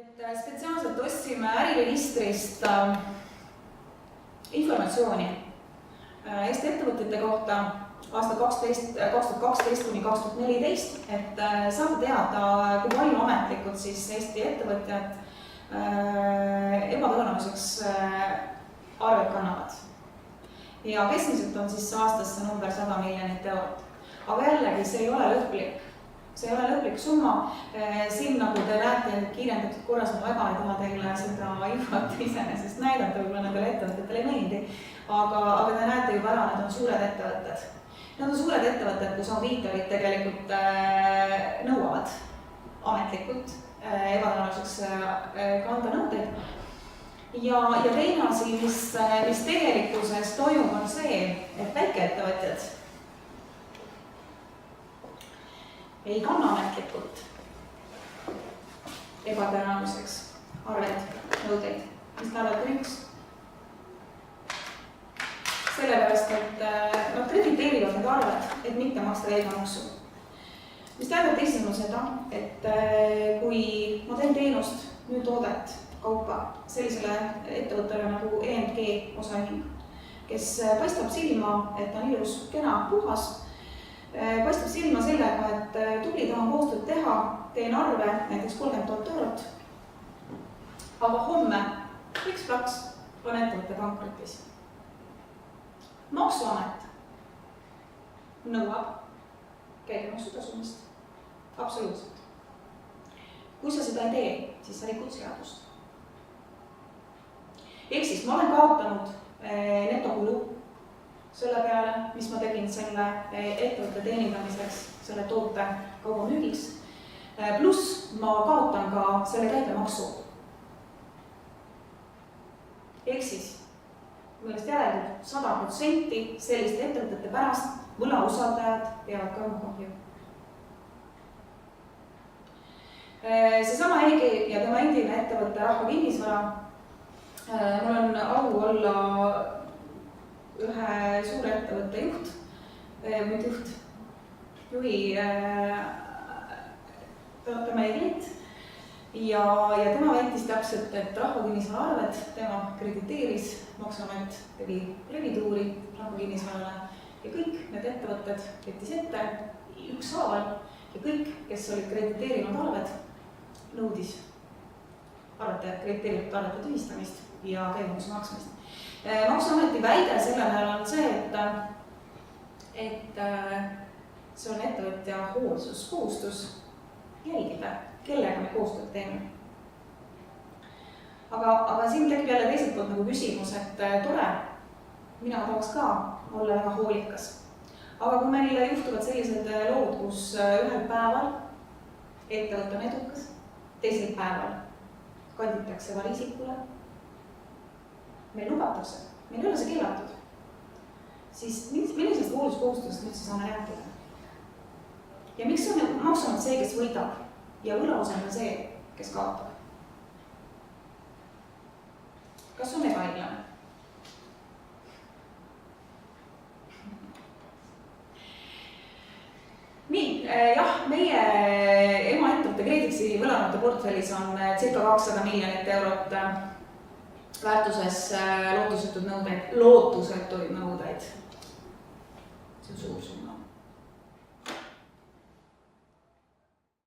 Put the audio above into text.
Spetsiaalselt ostsime äriregistrist informatsiooni Eesti ettevõtete kohta aasta 2012 kuni 2014, et saada teada, kui palju ametlikud siis Eesti ettevõtjad ebatõenäoliseks arved kannavad. Ja keskmiselt on siis aastas see number 100 miljonit eurot. Aga jällegi, see ei ole lõplik. See ei ole lõplik summa. Siin, nagu te näete, kiirendatud korras ma väga ei taha teile seda infot iseenesest näidata, võib-olla nendele ettevõtetele ei meeldi, aga te näete juba ära, need on suured ettevõtted. Need on suured ettevõtted, kus audiitorid tegelikult nõuavad ametlikult ebatõenäoliseks kanda nõudeid. Ja teine asi, mis tegelikkuses toimub, on see, et väikeettevõtjad ei kanna ametlikult ebatõenäoliseks nõudeid, mis tähendab üks. Sellepärast, et nad krediteerivad need arved, et mitte maksta käibemaksu. Mis tähendab teisisõnu seda, et kui ma teen teenust, nüüd toodet, kaupa sellisele ettevõttele nagu EMG osaühing, kes paistab silma, et on ilus, kena, puhas, paistab silma sellega, et tubli tahan koostööd teha, teen arve näiteks 30 000 eurot, aga homme plaks on ettevõtte pankrotis. Maksuamet nõuab käibemaksu tasumist. Absoluutselt. Kui sa seda ei tee, siis sa rikud seadust. Ehk siis ma olen kaotanud netokulu selle peale, mis ma tegin selle ettevõtte teenindamiseks, selle toote kauba müügiks, pluss ma kaotan ka selle käibemaksu. Ehk siis, millest järeldub 100% selliste ettevõtete pärast võlausaldajad peavad kandma kahju. Seesama EG ja tema endine ettevõtte Rahva Kinnisvara, mul on au olla ühe suure ettevõtte juhi tema Eglit ja tema väitis täpselt, et Rahva Kinnisvara arved tema krediteeris, Maksuamet tegi levituuri Rahva Kinnisvarale ja kõik need ettevõtted võttis ette ükshaaval ja kõik, kes olid krediteerinud arved, nõudis krediteeritud arvete tühistamist ja käibemaksu maksmist. Maksuameti väide sellele on see, et see on ettevõtja hoolsuskohustus jälgida, kellega me koostööd teeme. Aga siin tekib jälle teiselt poolt nagu küsimus, et tore, mina tahaks ka olla väga hoolikas. Aga kui meil juhtuvad sellised lood, kus ühel päeval ettevõte on edukas, teisel päeval kanditakse variisikule, meil lubatakse, meil ei ole see keelatud, siis millisest hoolsuskohustusest nüüd saame rääkida? Ja miks on Maksuamet see, kes võidab ja võlausend on see, kes kaotab? Kas on ebaõiglane? Nii, jah, meie emaettevõtte Credixi võlanõude portfellis on ca 200 miljonit eurot väärtuses lootusetuid nõudeid. See on suur summa.